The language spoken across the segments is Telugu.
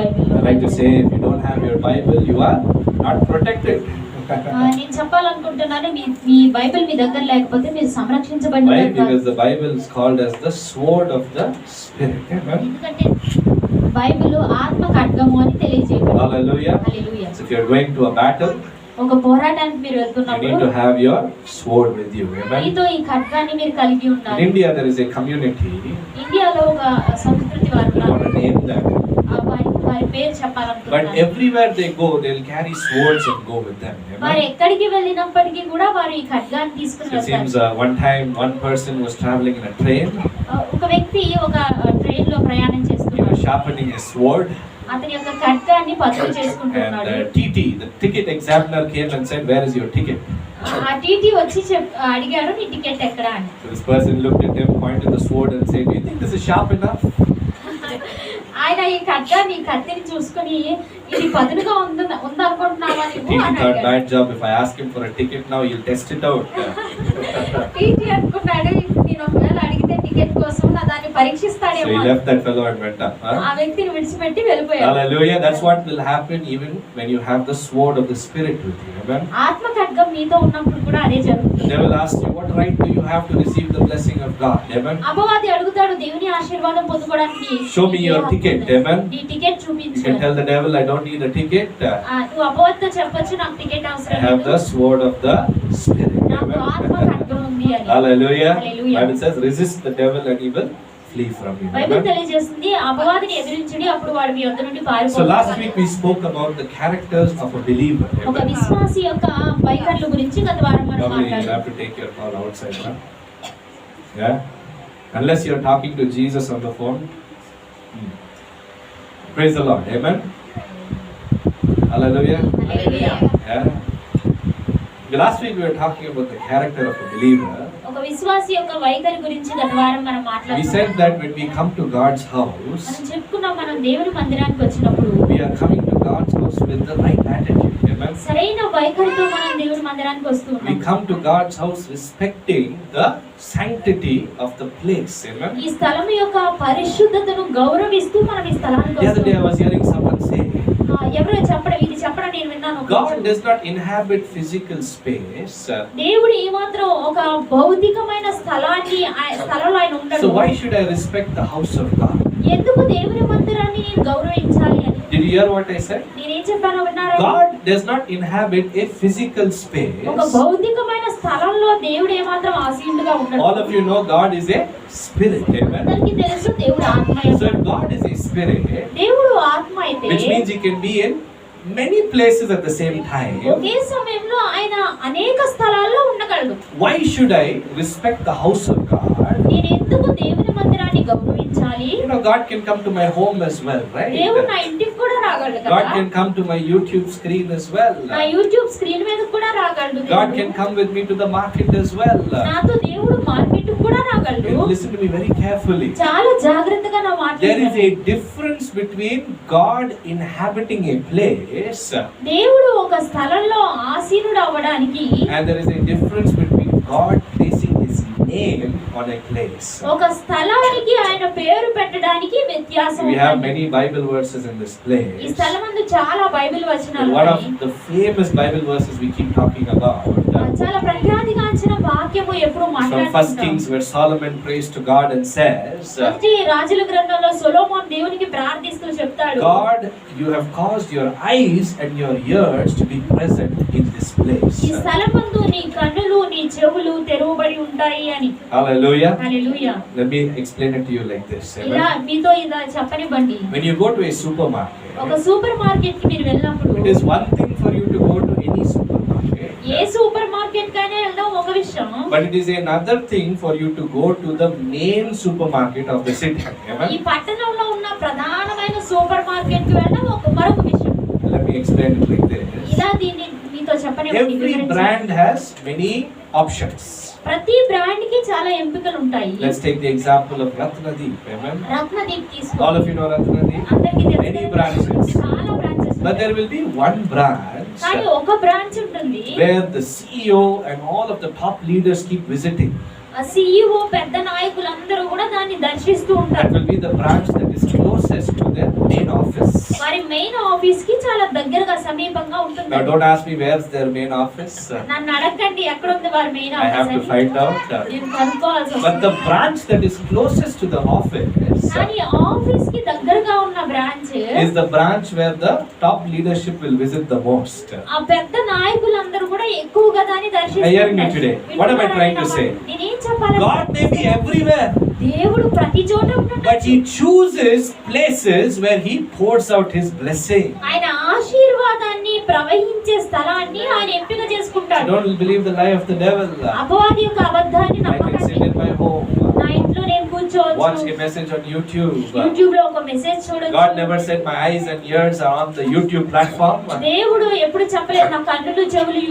బైబిల్లో. I like to say, if you don't have your Bible, you are not protected. నేను చెప్పాలనుకుంటున్నాను, మీ బైబిల్ మీ దగ్గర లేకపోతే మీరు సంరక్షించబడిన Why? వారు కాదు. Because the Bible is called as the sword of the Spirit. Amen. ఎందుకంటే బైబిల్ ఆత్మ ఖడ్గము అని తెలియజేయబడింది. Hallelujah. Hallelujah. So if you are going to a battle, ఒక పోరాటానికి మీరు you వెళ్తున్నప్పుడు need to have your sword with you. Amen. మీతో ఈ ఖడ్గాన్ని మీరు కలిగి In ఉండాలి. India, there is a community. ఇండియాలో ఒక సంస్కృతి వారు I don't want to name them. వారి పేరు But చెప్పాలనుకుంటున్నాను. everywhere they go, they'll carry swords and go with them. వారు Amen. ఎక్కడికి వెళ్ళినప్పటికీ కూడా వారు ఈ ఖడ్గాన్ని తీసుకుని So it వెళ్తారు. seems one time one person was traveling in a train. ఒక వ్యక్తి ఒక ట్రైన్ లో ప్రయాణం He was చేస్తున్నాడు. sharpening his sword. అతని యొక్క ఖడ్గాన్ని పదును And చేసుకుంటున్నాడు. TT, the ticket examiner, came and said, "Where is your ticket?" ఆ టీటీ వచ్చి అడిగాడు, నీ టికెట్ ఎక్కడా అని. So this person looked at him, pointed the sword and said, "Do you think this is sharp enough?" ఆయన ఈ ఖడ్గాన్ని కత్తిని చూసుకుని ఇది పదునుగా ఉందనుకుంటున్నావా The నువ్వు TT అని thought, అడిగాడు. bad job. If I ask him for a ticket now, he'll test it out. TT అనుకున్నాడు, ఇప్పుడు నేను ఒకవేళ అడిగితే టికెట్ కోసం నా దాన్ని So పరీక్షిస్తాడేమో he అని. left that fellow and went up. ఆ వ్యక్తిని విడిచిపెట్టి వెళ్ళిపోయాడు. Hallelujah. That's what will happen even when you have the sword of the Spirit with you. Amen. ఆత్మ ఖడ్గం మీతో ఉన్నప్పుడు కూడా అదే The జరుగుతుంది. devil asks you, what right do you have to receive the blessing of God? Amen. అపవాది అడుగుతాడు, దేవుని ఆశీర్వాదం పొందుకోవడానికి Show me your ticket. Amen. నీ టికెట్ You చూపించు. can tell the devil, I don't need a ticket. నువ్వు అపవాదితో చెప్పొచ్చు, నాకు టికెట్ I అవసరం have the లేదు, sword of the Spirit. నాకు ఆత్మ Amen. ఖడ్గం ఉంది అని. Hallelujah. Hallelujah. Bible says, resist the devil and he will flee from you. Bible Amen. తెలియజేస్తుంది, అపవాదిని ఎదిరించుడి, అప్పుడు వాడు మీ యొద్ద నుండి So last week పారిపోతాడు. we spoke about the characters of a believer. ఒక Amen. విశ్వాసి యొక్క వైఖరుల గురించి గత వారం మనం Probably you'll మాట్లాడాం. have to take your call outside, huh? Yeah? Unless you're talking to Jesus on the phone. Praise the Lord. Amen. Hallelujah. Hallelujah. Yeah. The last week we were talking about the character of a believer. ఒక విశ్వాసి యొక్క వైఖరి గురించి గత వారం మనం We మాట్లాడాం. said that when we come to God's house, మనం చెప్పుకున్నాం, మనం దేవుని మందిరానికి వచ్చినప్పుడు we are coming to God's house with the right attitude. Amen. సరైన వైఖరితో మనం దేవుని మందిరానికి వస్తూ We ఉన్నాం. come to God's house respecting the sanctity of the place. Amen. ఈ స్థలం యొక్క పరిశుద్ధతను గౌరవిస్తూ మనం ఈ స్థలానికి The other day I వస్తున్నాం. was hearing someone say, ఎవరో ఇది చెప్పడం నేను విన్నాను. God does not inhabit physical space. దేవుడు ఏమాత్రం ఒక భౌతికమైన స్థలంలో ఆయన ఉండడు. So why should I respect the house of God? ఎందుకు దేవుని మందిరాన్ని నేను గౌరవించాలి అని. Did you hear what I said? నేనేం చెప్పానో విన్నారా? God does not inhabit a physical space. ఒక భౌతికమైన స్థలంలో దేవుడు ఏమాత్రం ఆసీనుడుగా ఉండడు. All of you know God is a spirit. Amen. అందరికీ తెలుసు దేవుడు ఆత్మ. So if God is a spirit, దేవుడు ఆత్మ అయితే which means he can be in many places at the same time. ఒకే సమయంలో ఆయన అనేక స్థలాల్లో ఉండగలడు. Why should I respect the house of God? నేను ఎందుకు దేవుని మందిరాన్ని గౌరవించాలి? You know, God can come to my home as well, దేవుడు నా right? ఇంటికి కూడా రాగలడు కదా. God can come to my YouTube screen as well. నా యూట్యూబ్ స్క్రీన్ మీద కూడా రాగలడు. God దేవుడు. can come with me to the market as well. నాతో దేవుడు మార్కెట్ కూడా రాగలడు. You listen to me very carefully. చాలా జాగ్రత్తగా నా There is మాట్లాడాలి. a difference between God inhabiting a place దేవుడు ఒక స్థలంలో ఆసీనుడు అవ్వడానికి, and there is a difference between God placing his name on a place. ఒక స్థలానికి ఆయన పేరు పెట్టడానికి వ్యత్యాసం We have ఉంది. many Bible verses in this ఈ place. స్థలమందు చాలా బైబిల్ వచనాలు One of ఉన్నాయి. the famous Bible verses we keep talking about చాలా ప్రఖ్యాతిగాంచిన వాక్యము ఎప్పుడు from 1 మాట్లాడుతుంటాం. Kings, where Solomon prays to God and says, మొదటి రాజుల గ్రంథంలో సొలొమోను దేవునికి ప్రార్థిస్తూ చెప్తాడు, God, you have caused your eyes and your ears to be present in this place. ఈ స్థలమందు నీ కన్నులు నీ చెవులు తెరవబడి ఉంటాయి అని. Hallelujah. Hallelujah. Let me explain it to you like this. ఇలా Amen. మీతో ఇలా చెప్పనివ్వండి. When you go to a supermarket, ఒక సూపర్ మార్కెట్ కి మీరు వెళ్ళినప్పుడు, it is one thing for you to go to any supermarket, A super market కైనా వెళ్దాం ఒక విషయం, but it is another thing for you to go to the main supermarket of the city. ఈ Amen. పట్టణంలో ఉన్న ప్రధానమైన సూపర్ మార్కెట్ కి వెళ్ళడం మరొక విషయం. Let me explain it like this. ఇలా దీన్ని మీతో చెప్పనివ్వండి. Every brand has many options. ప్రతి బ్రాండ్ కి చాలా ఎంపికలు ఉంటాయి. Let's take the example of Ratnadeep. Amen. Ratnadeep తీసుకో. All of you know Ratnadeep. అందరికీ Many తెలుసు. branches. చాలా branches But there will be one branch కానీ ఒక బ్రాంచ్ ఉంటుంది. where the CEO and all of the top leaders keep visiting. ఆ CEO పెద్ద నాయకులందరూ కూడా దాన్ని దర్శిస్తూ That ఉంటారు. will be the branch that is closest to their main office. వారి మెయిన్ ఆఫీస్ కి చాలా దగ్గరగా సమీపంగా ఉంటుంది. Now don't ask me where's their main office. నన్ను అడగండి ఎక్కడ ఉంది వారి main I have to office find out. నేను కనుక్కోవాల్సి But the వస్తుంది. branch that is closest to the office కానీ ఆఫీస్ కి దగ్గరగా ఉన్న branch is the branch where the top leadership will visit the most. ఆ పెద్ద నాయకులందరూ కూడా ఎక్కువగా దాన్ని Hearing me today. What am I trying to say? నేనేం చెప్పాలి? God may be everywhere, దేవుడు ప్రతి చోట but He chooses places where He pours out His blessing. ఆయన ఆశీర్వాదాన్ని ప్రవహించే స్థలాన్ని ఆయన ఎంపిక I చేసుకుంటాడు. don't believe the lie of the devil. అపవాది యొక్క అబద్ధాన్ని I can sit నమ్మకండి. in my home, నా ఇంట్లో నేను watch కూర్చోవచ్చు. a message on YouTube. YouTube లో ఒక మెసేజ్ God చూడొచ్చు. never said my eyes and ears are on the YouTube platform. దేవుడు ఎప్పుడు చెప్పలేదు నా కన్నులు చెవులు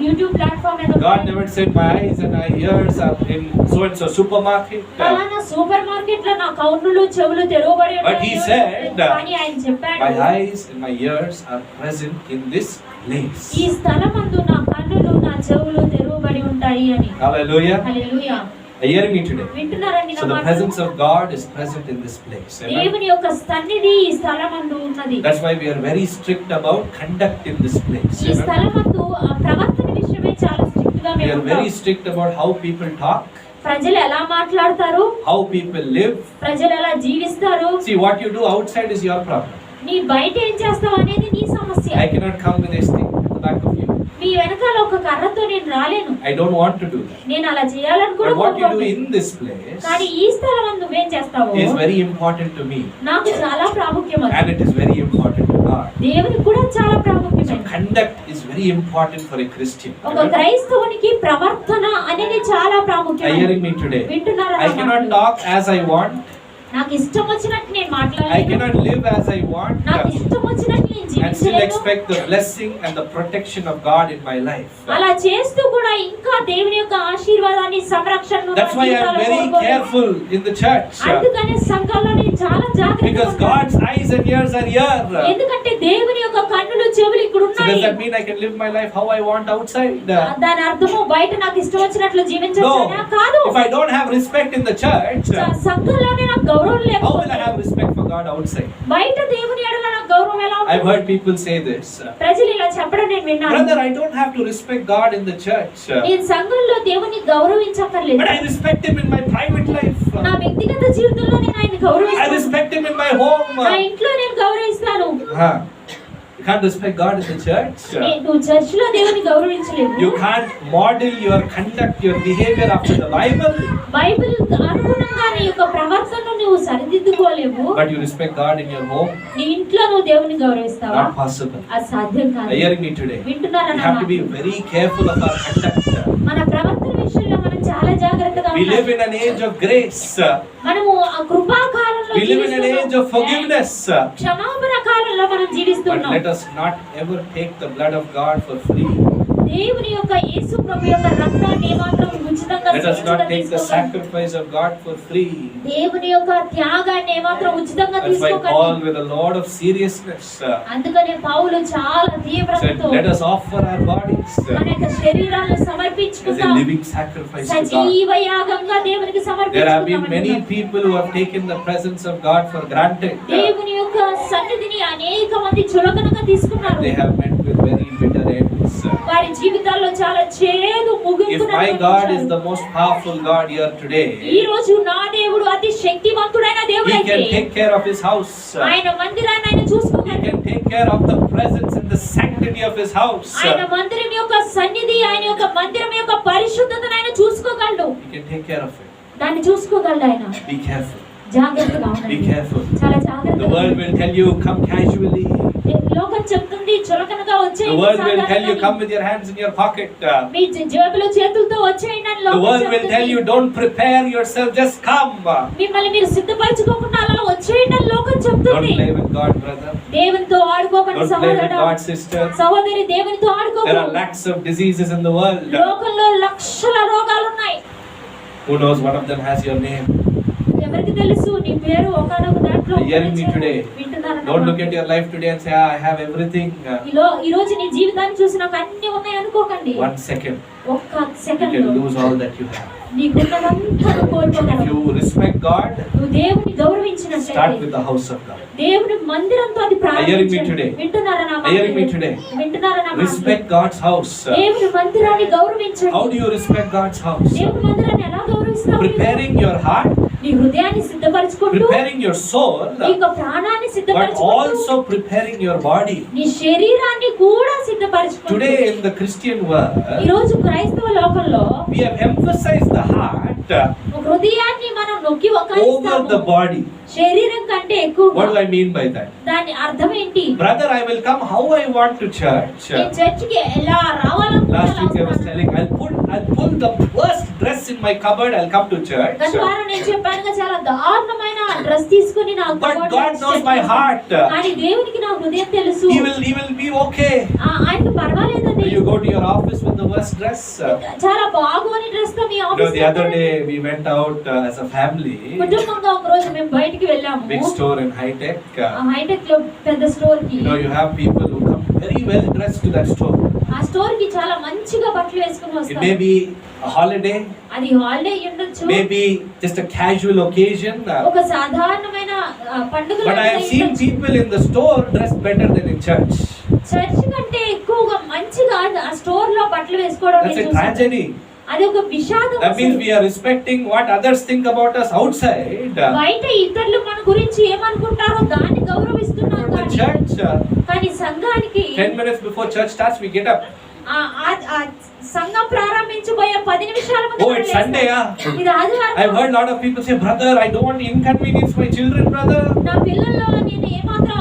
యూట్యూబ్ ప్లాట్ఫామ్ మీద God never said my eyes and my ears are in so and so supermarket. ఫలానా సూపర్ మార్కెట్ లో నా కన్నులు చెవులు తెరవబడి But he ఉన్నాయి. said, కానీ ఆయన చెప్పాడు My eyes and my ears are present in this place. ఈ స్థలమందు నా కన్నులు నా చెవులు తెరవబడి ఉంటాయి అని. Hallelujah. Hallelujah. Are you hearing me today? వింటున్నారండి So నా the మాట? presence of God is present in this place. Amen? దేవుని యొక్క సన్నిధి ఈ స్థలమందు ఉన్నది. That's why we are very strict about conduct in this place. ఈ Amen? స్థలమందు ఆ ప్రవర్తన విషయమే చాలా స్ట్రిక్ట్ గా We మేము are ఉంటాం. very strict about how people talk, ప్రజలు ఎలా మాట్లాడతారు, how people live. ప్రజలు ఎలా జీవిస్తారు, See, what you do outside is your problem. నీ బయట ఏం చేస్తావు అనేది నీ సమస్య. I cannot come with a stick at the back of you. మీ వెనకాల ఒక కర్రతో నేను రాలేను. I don't want to do that. నేను అలా చేయాలని కూడా But what you do కోరుకోను. in this place కానీ ఈ స్థలం నువ్వేం చేస్తావు is very important to me. నాకు చాలా ప్రాముఖ్యం. And it is very important to God. దేవునికి కూడా చాలా So ప్రాముఖ్యమైనది. conduct is very important for a Christian. ఒక క్రైస్తవునికి ప్రవర్తన అనేది చాలా Are you ప్రాముఖ్యమైనది. hearing me today? వింటున్నారా I నా cannot మాటలు? talk as I want. నాకు ఇష్టం వచ్చినట్టు నేను I మాట్లాడలేను. cannot live as I want. నాకు ఇష్టం వచ్చినట్టు నేను And still జీవించలేను. expect the blessing and the protection of God in my life. అలా చేస్తూ కూడా ఇంకా దేవుని యొక్క ఆశీర్వాదాన్ని సంరక్షణను నా That's why I am జీవితాల్లో very కోరుకోలేను. careful in the church. అందుకనే సంఘంలో నేను చాలా జాగ్రత్తగా Because ఉంటాను. God's eyes and ears are here. ఎందుకంటే దేవుని యొక్క కన్నులు చెవులు ఇక్కడ So does ఉన్నాయి. that mean I can live my life how I want outside? దాని అర్థము బయట నాకు ఇష్టం వచ్చినట్లు No. జీవించవచ్చా? కాదు. If I don't have respect in the church, సంఘంలోనే నాకు గౌరవం how will లేకపోతే I have respect for God outside? బయట దేవుని ఎడల నాకు గౌరవం ఎలా I've ఉంటుంది? heard people say this. ప్రజలు ఇలా చెప్పడం నేను విన్నాను. Brother, I don't have to respect God in the church. నేను సంఘంలో దేవుని గౌరవించక్కర్లేదు. But I respect Him in my private life. నా వ్యక్తిగత జీవితంలో నేను ఆయన I గౌరవిస్తాను. respect Him in my home. నా ఇంట్లో నేను గౌరవిస్తాను. You can't respect God in the church. నువ్వు చర్చ్ లో దేవుని గౌరవించలేవు. You can't model your conduct, your behavior after the Bible. Bible అనుగుణంగా నీ యొక్క ప్రవర్తనను నువ్వు సరిదిద్దుకోలేవు. But you respect God in your home. నీ ఇంట్లో నువ్వు దేవుని గౌరవిస్తావా? Not possible. అది సాధ్యం Are కాదు. you hearing me today? వింటున్నారా We నా have to మాట? be very careful of our conduct. మన ప్రవర్తన విషయంలో మనం చాలా జాగ్రత్తగా We live ఉండాలి. in an age of grace. మనము ఆ కృపాకాలంలో We live in an age of జీవిస్తున్నాం. forgiveness. క్షమాపణ కాలంలో మనం But జీవిస్తున్నాం. let us not ever take the blood of God for free. దేవుని యొక్క యేసు ప్రభు యొక్క రక్తాన్ని మాత్రం ఉచితంగా Let us not take the తీసుకోకండి. sacrifice of God for free. దేవుని యొక్క త్యాగాన్ని మాత్రం ఉచితంగా That's why Paul, తీసుకోకండి. with a lot of seriousness, అందుకనే పౌలు చాలా said, తీవ్రతతో let us offer our bodies మన యొక్క శరీరాలను as a సమర్పించుకుందాం. living sacrifice to God. సజీవ యాగంగా దేవునికి There have been many సమర్పించుకుందాం. people who have taken the presence of God for granted. దేవుని యొక్క సన్నిధిని అనేక మంది చులకనగా తీసుకున్నారు. They have met with very bitter ends. వారి జీవితాల్లో చాలా చేదు If ముగింపును my God is అనుభవించారు. the most powerful God here ఈ today, రోజు నా దేవుడు అతి శక్తివంతుడైన దేవుడు He అయితే can take care of His house. ఆయన మందిరాన్ని ఆయన He చూసుకోగలడు. can take care of the presence and the sanctity of His house. ఆయన మందిరం యొక్క సన్నిధి ఆయన యొక్క మందిరం యొక్క పరిశుద్ధతను ఆయన చూసుకోగలడు. He can take care of it. దాన్ని చూసుకోగలడు ఆయన. Be careful. జాగ్రత్తగా Be ఉండండి. careful. చాలా The జాగ్రత్తగా world ఉండండి. will tell you, come casually. లోకం చెప్తుంది చులకనగా వచ్చేయండి, The world will tell you, సాధారణంగా come with your hands in your pocket. మీ జేబులో చేతులతో వచ్చేయండి అని The లోకం world will tell చెప్తుంది. you, don't prepare yourself, just come. మిమ్మల్ని మీరు సిద్ధపరచుకోకుండా అలా వచ్చేయండి అని లోకం Don't చెప్తుంది. play with God, brother. దేవునితో ఆడుకోకండి Don't play with సహోదరుడా. God, sister. సహోదరి దేవునితో There are ఆడుకోకండి. lakhs of diseases in the world. లోకంలో లక్షల రోగాలు ఉన్నాయి. Who knows, one of them has your name. ఎవరికి తెలుసు నీ పేరు ఒకానొక దాంట్లో Are you hearing me today? వింటున్నారా? Don't look at your life today and say, I have everything. ఈ రోజు నీ జీవితాన్ని చూసి నాకు అన్ని ఉన్నాయి అనుకోకండి. 1 second, ఒక్క you second can lose all that you have. నీకున్నదంతా If కోల్పోగలవు. you respect God, నువ్వు దేవుని గౌరవించినట్లయితే start with the house of God. దేవుని మందిరంతో అది Hearing me ప్రారంభించండి. today. వింటున్నారా నా Hearing me మాటలు? today. వింటున్నారా నా మాటలు? Respect God's house. దేవుని మందిరాన్ని గౌరవించండి. How do you respect God's house? దేవుని మందిరాన్ని ఎలా గౌరవిస్తావు? Preparing your heart, నీ హృదయాన్ని సిద్ధపరచుకుంటూ, preparing your soul, నీ యొక్క ప్రాణాన్ని but సిద్ధపరచుకుంటూ, also preparing your body. నీ శరీరాన్ని కూడా సిద్ధపరచుకుంటూ. Today in the Christian world, ఈ రోజు క్రైస్తవ లోకంలో we have emphasized the heart హృదయాన్ని మనం నొక్కి over the ఒక్కాయిస్తాము. body. శరీరం కంటే ఎక్కువగా. What do I mean by that? దాని అర్థం ఏంటి? Brother, I will come how I want to church. నేను చర్చికి ఎలా Last week I was రావాలనుకుంటున్నాను. telling, I'll pull the worst dress in my cupboard, I'll come to church. గత వారం నేను చెప్పానుగా, చాలా దారుణమైన డ్రెస్ తీసుకుని నా But God knows my heart. కానీ దేవునికి నా హృదయం తెలుసు. He will be okay. ఆయనకు పర్వాలేదండి. You go to your office with the worst dress. చాలా బాగోని డ్రెస్ తో మీ office The other day we went out as a family, కుటుంబంగా ఒక రోజు మేము బయటికి వెళ్ళాము. big store in High Tech. Hitech లో పెద్ద స్టోర్ కి. You have people who come very well dressed to that store. ఆ స్టోర్ కి చాలా మంచిగా బట్టలు వేసుకుని It వస్తారు. may be a holiday, అది హాలిడే ఉండొచ్చు, maybe just a casual occasion. ఒక సాధారణమైన పండుగ. But I have seen people in the store dressed better than in church. Church కంటే ఎక్కువగా మంచిగా ఆ స్టోర్ లో బట్టలు వేసుకోవడం That's నేను a చూశాను. tragedy. అది ఒక విషాదం. That means we are respecting what others think about us outside. బయట ఇతరులు మన గురించి ఏమనుకుంటారో దాన్ని గౌరవిస్తున్నాం. For the church, కానీ సంఘానికి 10 minutes before church starts, we get up. ఆ సంఘం ప్రారంభించబోయే 10 నిమిషాల ముందు Oh, it's Sunday, yeah. ఇది ఆదివారం. I've heard a lot of people say, brother, I don't want to inconvenience my children, brother. నా పిల్లల్లో నేను ఏమాత్రం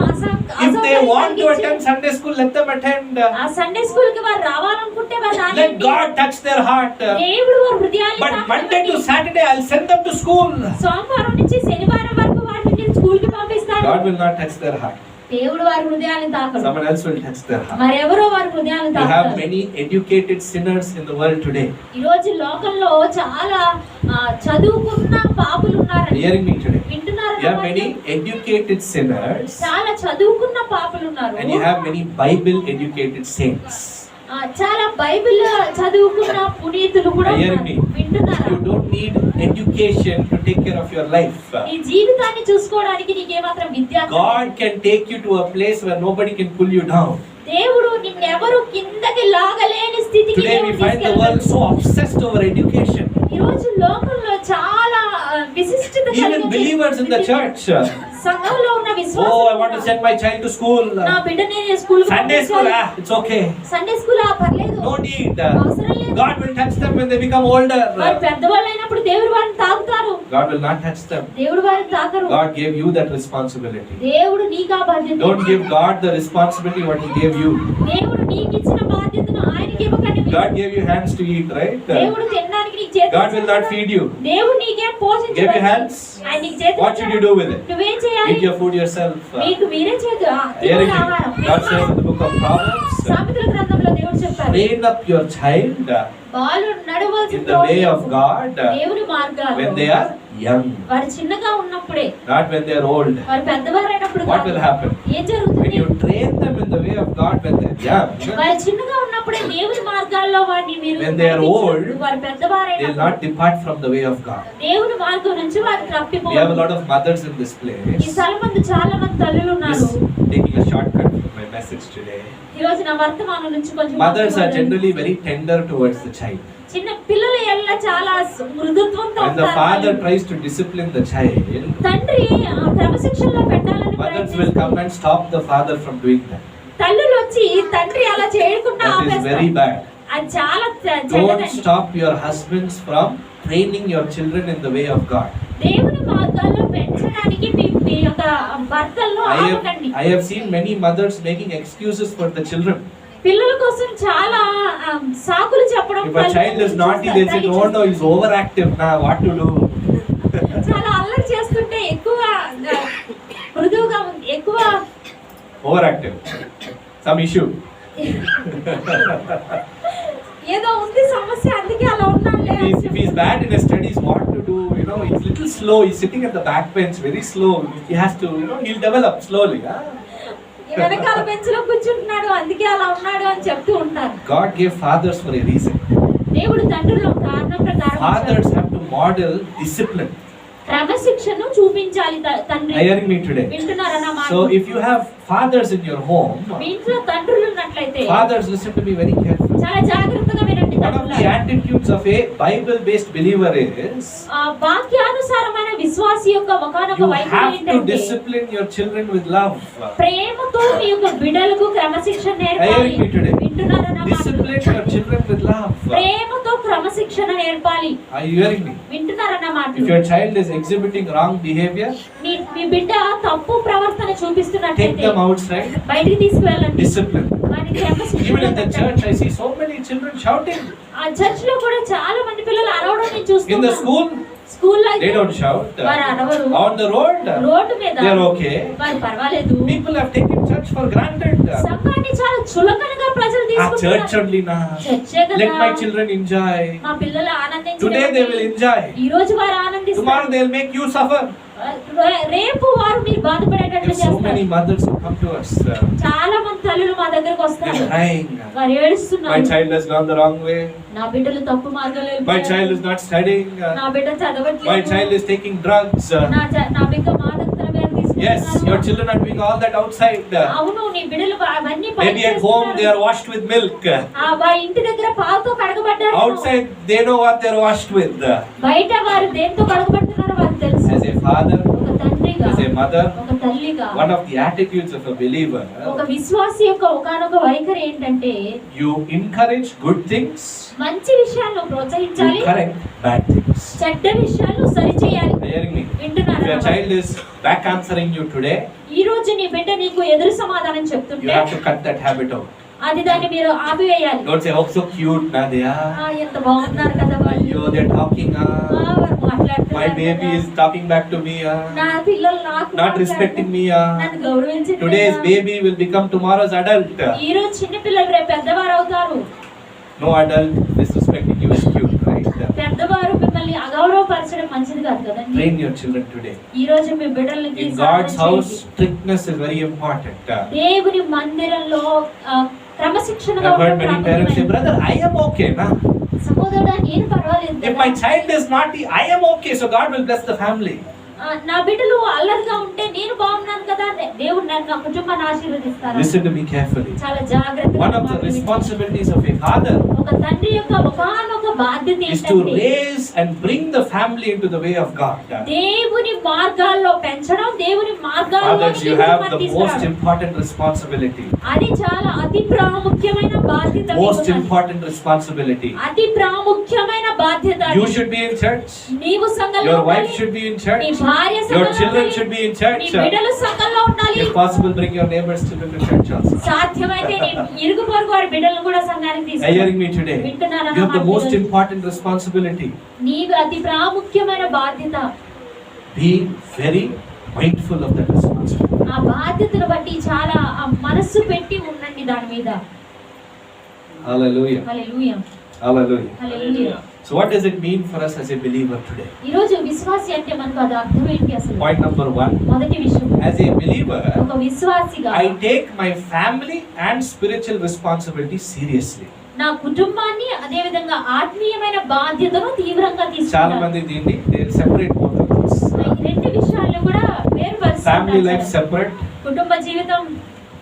If they want to attend Sunday school, let them attend. ఆ సండే స్కూల్ కి వారు రావాలనుకుంటే వారు Let రానండి. God touch their heart. దేవుడు వారి హృదయాన్ని But తాకనివ్వండి. Monday to Saturday, I'll send them to school. సోమవారం నుంచి శనివారం వరకు వారిని స్కూల్ కి పంపిస్తాను. God will not touch their heart. దేవుడు వారి హృదయాన్ని తాకడు. Someone else will touch their heart. మరెవరో వారి హృదయాన్ని You have తాకుతారు. many educated sinners in the world today. ఈ రోజు లోకంలో చాలా చదువుకున్న పాపులు ఉన్నారండి. Hearing me today. వింటున్నారా? You have many educated sinners చాలా చదువుకున్న పాపులు ఉన్నారు. and you have many Bible educated saints. చాలా బైబిల్ చదువుకున్న పునీతులు కూడా Hearing ఉన్నారు. me. వింటున్నారా? You don't need education to take care of your life. నీ జీవితాన్ని చూసుకోవడానికి నీకేమాత్రం విద్య. God can take you to a place where nobody can pull you down. దేవుడు నిన్నెవరు కిందకి లాగలేని స్థితికి Today we find the world so obsessed over education. ఈ రోజు లోకంలో చాలా విశిష్టత Even కలిగిన believers in the church. సంఘంలో ఉన్న Oh, I విశ్వాసం. want to send my child to school. నా బిడ్డని school Sunday school, it's okay. Sunday school పర్లేదు. No need. అవసరం లేదు. God will touch them when they become older. వారు పెద్దవాళ్ళు అయినప్పుడు దేవుడు వారిని తాకుతారు. God will not touch them. దేవుడు వారిని తాకరు. God gave you that responsibility. దేవుడు నీకు ఆ బాధ్యత. Don't give God the responsibility what He gave you. దేవుడు నీకు ఇచ్చిన బాధ్యతను ఆయనకి ఇవ్వకండి. God gave you hands to eat, right? దేవుడు తినడానికి నీకు చేతులు God will not feed you. దేవుడు నీకేం పోషించడు. Gave you hands. ఆయన నీకు చేతులు What should you do with it? నువ్వేం చేయాలి? Eat your food yourself. మీకు మీరే చేదు Hearing me. ఆహారం. God says in the book of Proverbs, సామెతల గ్రంథంలో దేవుడు చెప్పారు, train up your child Balu నడవలసిన in the way of God దేవుని మార్గాలు when they are young, వారు చిన్నగా ఉన్నప్పుడే, not when they are old. వారు పెద్దవారైనప్పుడు What కాదు. will happen? ఏం When జరుగుతుంది? you train them in the way of God when they are young, వారు చిన్నగా ఉన్నప్పుడే దేవుని మార్గాల్లో వారిని మీరు When they are old, నడిపించినప్పుడు వారు they will పెద్దవారైనప్పుడు not depart from the way of God. దేవుని మార్గం నుంచి వారు We have a తప్పిపోరు. lot of mothers in this ఈ place. స్థలం మందు చాలా మంది తల్లులు ఉన్నారు. Just taking a shortcut from my message today. ఈ రోజు నా వర్తమానం నుంచి కొంచెం Mothers are generally very tender towards the child. చిన్న పిల్లల ఎల్ల చాలా మృదుత్వంతో When the ఉంటారు. father tries to discipline the child, తండ్రి క్రమశిక్షణలో పెట్టాలని mothers will come and stop the father from doing that. తల్లులు వచ్చి తండ్రి అలా చేయకుండా That is ఆపేస్తారు. very bad. అది చాలా Don't చెడ్డదండి. stop your husbands from training your children in the way of God. దేవుని మార్గాల్లో పెంచడానికి మీ యొక్క భర్తలను ఆపకండి. I have seen many mothers making excuses for the children. పిల్లల కోసం చాలా సాకులు చెప్పడం. If a child is naughty, they say, no, he's overactive. Now, what to do? చాలా అల్లరి చేస్తుంటే ఎక్కువ మృదువుగా ఉంది, ఎక్కువ Overactive. Some issue. ఏదో ఉంది సమస్య, అందుకే అలా ఉన్నానులే. If he's bad in his studies, what to do? He's little slow. He's sitting at the back bench, very slow. He has to, he'll develop slowly. ఈ వెనకాల బెంచ్ లో కూర్చుంటున్నాడు, అందుకే అలా ఉన్నాడు అని చెప్తూ ఉంటారు. God gave fathers for a reason. దేవుడు తండ్రులు కారణం ప్రకారం Fathers have model discipline. క్రమశిక్షను చూపించాలి తండ్రి. Hearing me today. వింటున్నారా నా మాట? So if you have fathers in your home, మీ ఇంట్లో తండ్రులు ఉన్నట్లయితే fathers, listen to me very carefully. చాలా జాగ్రత్తగా వినండి. One of the attitudes of a Bible-based believer is వాక్యానుసారమైన విశ్వాసి యొక్క ఒకానొక you వైఖరి have to ఏంటంటే discipline your children with love. ప్రేమతో మీ యొక్క బిడ్డలకు క్రమశిక్షణ నేర్పాలి. Hearing me today. వింటున్నారా నా మాట? Discipline your children with love. ప్రేమతో క్రమశిక్షణ నేర్పాలి. Are you hearing me? వింటున్నారా నా మాట? If your child is exhibiting wrong behavior, మీ బిడ్డ తప్పు ప్రవర్తన take చూపిస్తున్నట్లయితే them outside. బయటికి తీసుకువెళ్ళండి. Discipline. వారికి క్రమశిక్షణ Even in the పెట్టండి. church, I see so many children shouting. ఆ చర్చ్ లో కూడా చాలా మంది పిల్లలు అరవడం నేను In the చూస్తున్నాను. school, స్కూల్లో they అయితే don't shout. వారు అరవరు. On the road, రోడ్డు మీద they are okay. వారు పర్వాలేదు. People have taken church for granted. సంఘాన్ని చాలా చులకనగా ప్రజలు Church తీసుకుంటున్నారు. only na. చర్చే కదా. Let my children enjoy. మా పిల్లలు ఆనందించండి. Today they will enjoy. ఈ రోజు వారు Tomorrow ఆనందిస్తారు. they'll make you suffer. రేపు వారు మీరు బాధపడేటట్లు There's so many చేస్తారు. mothers who come to us. చాలా మంది తల్లులు మా దగ్గరకు They're వస్తారు. crying. వారు My ఏడుస్తున్నారు. child has gone the wrong way. నా బిడ్డలు తప్పు మార్గంలో My child is not studying. నా బిడ్డ చదవట్లేదు. My child is taking drugs. నా బిడ్డ మాదక ద్రవ్యాలు Yes, your తీసుకుంటున్నారు. children are doing all that outside. అవును, నీ బిడ్డలు అవన్నీ పని Maybe at home they are washed with milk. వారి ఇంటి దగ్గర పాలతో కడగబడ్డారు. Outside they know what they are washed with. బయట వారు దేంతో కడగబడుతున్నారో వారికి తెలుసు. As a father, ఒక తండ్రిగా, as a mother, ఒక తల్లిగా, one of the attitudes of a believer, ఒక విశ్వాసి యొక్క ఒకానొక వైఖరి ఏంటంటే you encourage good things, మంచి విషయాలను you ప్రోత్సహించాలి, correct bad things. చెడ్డ విషయాలను సరిచేయాలి. Hearing me? If వింటున్నారా? your child is back answering you today, ఈ రోజు నీ బిడ్డ నీకు ఎదురు సమాధానం you చెప్తుంటే have to cut that habit out. అది దాన్ని మీరు ఆపివేయాలి. Don't say, oh, so cute, Nadia. ఎంత బాగున్నారు కదా వాళ్ళు. Ayyo, they're talking. వారు మాట్లాడుతున్నారు My baby కదా. is talking back to me. నా పిల్లలు నాకు Not respecting me. నన్ను గౌరవించట్లేదు. Today's baby will become tomorrow's adult. ఈ రోజు చిన్న పిల్లలు రేపు పెద్దవారు అవుతారు. No adult disrespecting you is cute, right? పెద్దవారు మిమ్మల్ని అగౌరవపరచడం మంచిది కాదు కదండి. Train your children today. ఈ రోజు మీ బిడ్డలకి In God's house, strictness is very important. దేవుని మందిరంలో క్రమశిక్షణగా I've heard ఉండడం many parents say, ప్రాముఖ్యమైనది. brother, I am okay, na? సహోదరుడా, నేను పర్వాలేదు If కదా. my child is naughty, I am okay, so God will bless the family. నా బిడ్డలు అల్లరిగా ఉంటే నేను బాగున్నాను కదా, దేవుడు నా కుటుంబాన్ని ఆశీర్వదిస్తారు. Listen to me carefully. చాలా జాగ్రత్తగా One of the మాట్లాడండి. responsibilities of a father ఒక తండ్రి యొక్క ఒకానొక బాధ్యత is to ఏంటంటే raise and bring the family into the way of God. దేవుని మార్గాల్లో పెంచడం, దేవుని మార్గాల్లో Fathers, you have the most important responsibility. అది చాలా అతి ప్రాముఖ్యమైన బాధ్యత. Most మీకు ఉన్నది. important responsibility. అతి ప్రాముఖ్యమైన బాధ్యత. You should be in church. నీవు సంఘంలో Your wife ఉండాలి. should be in నీ church. భార్య Your సంఘంలో children ఉండాలి. should be in నీ church. బిడ్డలు సంఘంలో ఉండాలి. If possible, bring your neighbors children to church also. సాధ్యమైతే నీ ఇరుగు పొరుగు వారి బిడ్డలను కూడా సంఘానికి Are you hearing తీసుకురా. me today? వింటున్నారా You have నా the మాట most ఈరోజు? important responsibility. నీవు అతి ప్రాముఖ్యమైన బాధ్యత. Be very mindful of that responsibility. ఆ బాధ్యతను బట్టి చాలా ఆ మనస్సు పెట్టి ఉండండి దాని మీద. Hallelujah. Hallelujah, Hallelujah. Hallelujah. So what does it mean for us as a believer today? ఈ రోజు విశ్వాసి అంటే మనకు అది అర్థం ఏంటి అసలు? Point number 1. మొదటి విషయం, As a believer, ఒక విశ్వాసిగా I take my family and spiritual responsibility seriously. నా కుటుంబాన్ని అదే విధంగా ఆత్మీయమైన బాధ్యతను తీవ్రంగా చాలా తీసుకుంటాను. మంది దీన్ని they separate both of this. ఈ రెండు విషయాలను కూడా Family life వేరుపరుస్తారు. separate, కుటుంబ జీవితం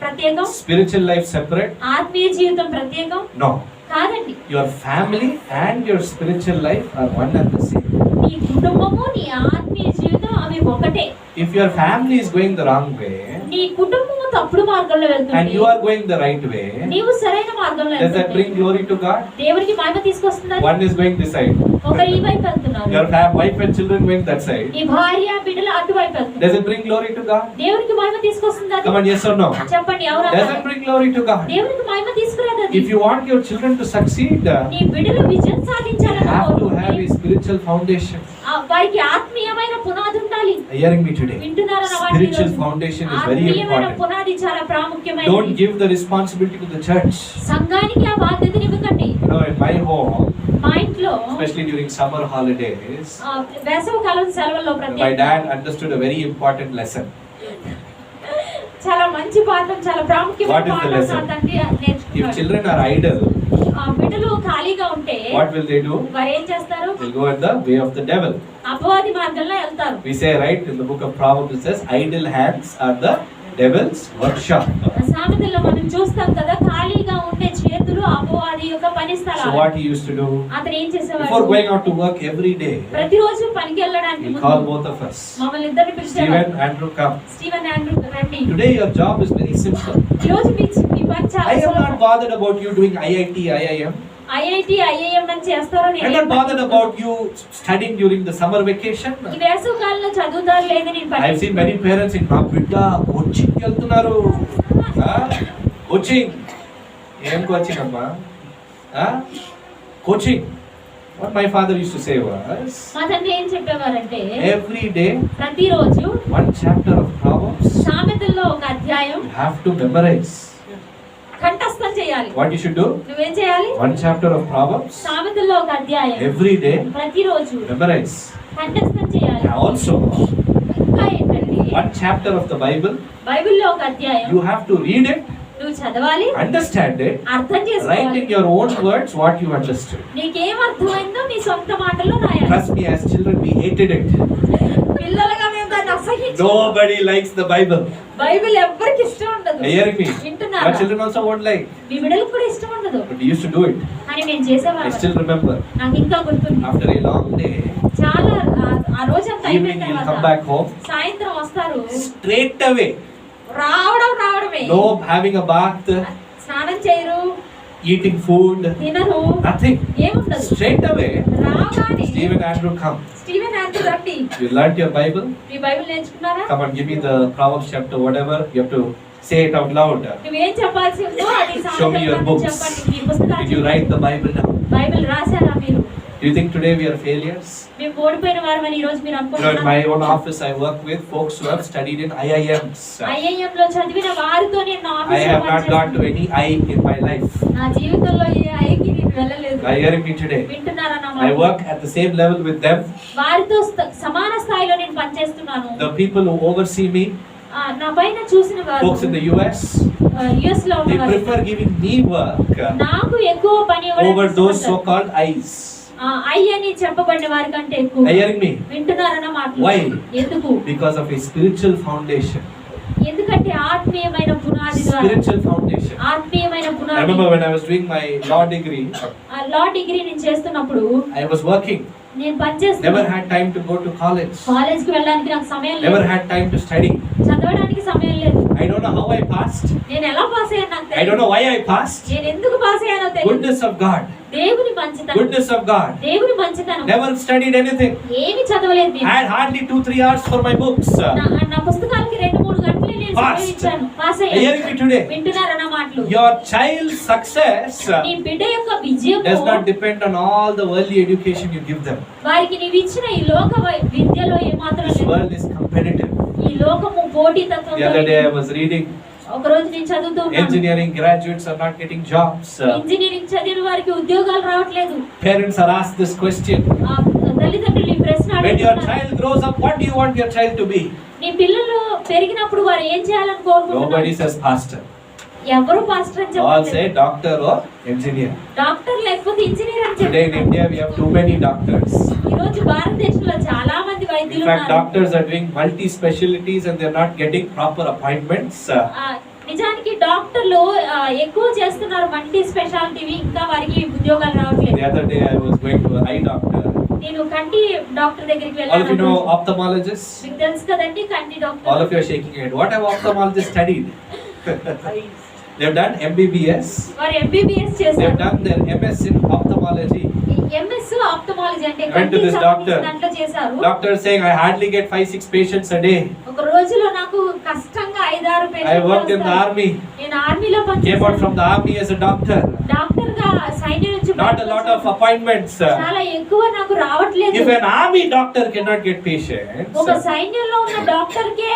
ప్రత్యేకం, spiritual life separate. ఆత్మీయ జీవితం ప్రత్యేకం No. కాదండి. Your family and your spiritual life are one and the same. నీ కుటుంబము నీ ఆత్మీయ జీవితం అవి ఒకటే. If your family is going the wrong way నీ కుటుంబము తప్పుడు మార్గంలో and వెళ్తుంది, you are going the right way, నీవు సరైన మార్గంలో does that వెళ్తుంది, bring glory to God? దేవునికి మహిమ తీసుకొస్తుందా? One is going this side. ఒకరు ఈ వైపు వెళ్తున్నారు, Your wife and children going that side. నీ భార్య బిడ్డలు అటువైపు వెళ్తున్నారు. Does it bring glory to God? దేవునికి మహిమ తీసుకొస్తుందా? Come on, yes or no? చెప్పండి, ఎవరు Does అన్నారు? it bring glory to God? దేవునికి మహిమ తీసుకురాదు అది. If you want your children to succeed, నీ బిడ్డలు విజయం you సాధించాలని have to కోరుకుంటే, have a spiritual foundation. వారికి ఆత్మీయమైన పునాది ఉండాలి. Are you hearing me today? వింటున్నారా నా మాట Spiritual ఈరోజు? foundation is very ఆత్మీయమైన important. పునాది చాలా ప్రాముఖ్యమైనది. Don't give the responsibility to the church. సంఘానికి ఆ బాధ్యతని ఇవ్వకండి. You know, in my home, మా ఇంట్లో especially during summer holidays, వేసవి కాలం సెలవుల్లో my ప్రత్యేకంగా dad understood a very important lesson. చాలా మంచి పాఠం, చాలా What ప్రాముఖ్యమైన is the పాఠం lesson? నా తండ్రి If నేర్చుకున్నాడు. children are idle, బిడ్డలు ఖాళీగా ఉంటే what will they do? వారు ఏం చేస్తారు? They'll go in the way of the devil. అపవాది మార్గంలో వెళ్తారు. We say, right, in the book of Proverbs it says, idle hands are the devil's workshop. సామెతల్లో మనం చూస్తాం కదా, ఖాళీగా ఉండే చేతులు అపవాది యొక్క పని So స్థలాలు. what he used to do, అతను ఏం before చేసేవాడు? going out to work every day, ప్రతిరోజు పనికి వెళ్ళడానికి he'll call ముందు both of us. మమ్మల్ని ఇద్దరిని పిలిచేవాడు. Stephen, Andrew, come. Steven, Andrew రండి. Today your job is very simple. ఈ రోజు మీ పని చాలా I am సులభం. not bothered about you doing IIT, IIM. IIT IIM అని చేస్తారో I'm not bothered about you studying during the summer vacation. ఈ వేసవి కాలంలో చదువుతారు లేదు నేను I've seen many parents in మా బిడ్డ కోచింగ్ వెళ్తున్నారు. కోచింగ్ ఏం కోచింగ్ అమ్మా? Coaching. What my father used to say was, మా తండ్రి ఏం చెప్పేవారంటే every day ప్రతిరోజు one chapter of Proverbs సామెతల్లో ఒక అధ్యాయం you have to memorize. కంఠస్థం చేయాలి. What you should do? నువ్వేం చేయాలి? One chapter of Proverbs సామెతల్లో ఒక అధ్యాయం every day ప్రతిరోజు memorize. కంఠస్థం చేయాలి. And also ఇంకా ఏంటంటే one chapter of the Bible బైబిల్లో ఒక అధ్యాయం you have to read it, నువ్వు చదవాలి, understand it, అర్థం write చేసుకోవాలి. in your own words what you understood. నీకేం అర్థమైందో నీ సొంత మాటల్లో రాయాలి. Trust me, as children we hated it. పిల్లలుగా మేము దాన్ని అసహించాం. Nobody likes the Bible. Bible ఎవ్వరికి ఇష్టం ఉండదు. Are you hearing me? వింటున్నారా? Your children also won't like, మీ బిడ్డలకు కూడా ఇష్టం ఉండదు. but we used to do it. అని నేను I చేసేవాడిని. still remember. నాకు ఇంకా గుర్తుంది. After a long day, చాలా ఆ రోజంతా అయిపోయిన evening you'll come తర్వాత back home. సాయంత్రం వస్తారు. Straight away, రావడమే no having a bath, స్నానం చేయరు, eating food, తినరు, nothing. ఏముండదు. Straight away, రాగానే Stephen, Andrew, come. Steven Andrew రండి. You learnt your Bible? Me Bible నేర్చుకున్నారా? Come on, give me the Proverbs chapter, whatever. You have to say it out loud. నువ్వేం చెప్పాల్సి ఉందో అది Show me your సామెతల్లో books. చెప్పండి. మీ పుస్తకాలు Did you write the Bible down? Bible రాశారా మీరు? Do you think today we are failures? మేము ఓడిపోయిన వారమని ఈ రోజు మీరు You know, in అనుకుంటున్నారా? my own office, I work with folks who have studied in IIMs. IIM లో చదివిన వారితో నేను నా I ఆఫీసులో have not got to పనిచేస్తున్నాను. any I in my life. నా జీవితంలో ఏ ఐకి నేను వెళ్ళలేదు. Are you hearing me today? వింటున్నారా నా I మాట? work at the same level with them. వారితో సమాన స్థాయిలో నేను పనిచేస్తున్నాను. The people who oversee me, నా పైన చూసిన వారు folks in the US, US లో they ఉన్నవారు prefer giving me work నాకు ఎక్కువ పని ఇవ్వడానికి over those ఇష్టపడతారు. so-called I's. ఐ అని చెప్పబడిన వారి కంటే ఎక్కువ. Are you hearing me? వింటున్నారన్న మాటలు. Why? ఎందుకు? Because of a spiritual foundation. ఎందుకంటే ఆత్మీయమైన పునాది ద్వారా. Spiritual foundation. ఆత్మీయమైన I పునాది. remember when I was doing my law degree, law degree నేను చేస్తున్నప్పుడు I was working. నేను Never పనిచేస్తున్నాను. had time to go to college. College కి వెళ్ళడానికి నాకు సమయం Never లేదు. had time to study. చదవడానికి సమయం లేదు. I don't know how I passed. నేను ఎలా పాస్ అయ్యాను నాకు I don't తెలియదు. know why I passed. నేను ఎందుకు పాస్ అయ్యానో తెలియదు. Goodness of God. దేవుని మంచితనం. Goodness of God. దేవుని మంచితనం. Never studied anything. ఏమి చదవలేదు I నేను. had hardly 2-3 hours for my books. నా పుస్తకాలకి 2-3 గంటలే నేను Passed. సమయం ఇచ్చాను. Pass Are you hearing me అయ్యాను. today? వింటున్నారన్న మాటలు. Your child's success నీ బిడ్డ యొక్క విజయం does not depend on all the worldly education you give them. వారికి నీవు ఇచ్చిన ఈ లోక విద్యలో ఏమాత్రం This లేదు. world is competitive. ఈ లోకము పోటీతత్వంతో The other day I was reading, ఒక రోజు నేను చదువుతూ ఉన్నాను. engineering graduates are not getting jobs. Engineering చదివిన వారికి ఉద్యోగాలు రావట్లేదు. Parents are asked this question. తల్లిదండ్రులు ఈ ప్రశ్న When your అడుగుతున్నారు. child grows up, what do you want your child to be? నీ పిల్లలు పెరిగినప్పుడు వారు ఏం చేయాలని Nobody కోరుకుంటున్నారు? says pastor. ఎవరు పాస్టర్ అని All చెప్పండి. say doctor or engineer. Doctor లేకపోతే ఇంజనీర్ అని Today in చెప్పండి. India we have too many doctors. ఈ రోజు భారతదేశంలో చాలా మంది In వైద్యులు fact, ఉన్నారు. doctors are doing multi-specialties and they're not getting proper appointments. నిజానికి డాక్టర్లు ఎక్కువ చేస్తున్నారు మల్టీ స్పెషాలిటీవి, ఇంకా వారికి ఉద్యోగాలు The రావట్లేదు. other day I was going to an eye doctor. నేను కంటి డాక్టర్ దగ్గరికి All of you know వెళ్ళాను. ophthalmologists? మీకు తెలుసు కదండి కంటి All doctor. of you are shaking your head. What have ophthalmologists studied? They've done MBBS. వారు ఎంబీబీఎస్ They've చేశారు. done their MS in ophthalmology. MS ophthalmology అంటే Went to this doctor. దాంట్లో చేశారు. Doctor is saying I hardly get 5-6 patients a day. ఒక రోజులో నాకు కష్టంగా 5-6 I పేషెంట్లు worked in the వస్తారు. army. నేను ఆర్మీలో Came out పనిచేశాను. from the army as a doctor. Doctor గా సైన్యం నుంచి Not a lot of appointments. చాలా ఎక్కువ నాకు రావట్లేదు. If an army doctor cannot get patients, ఒక సైన్యంలో ఉన్న డాక్టర్ కే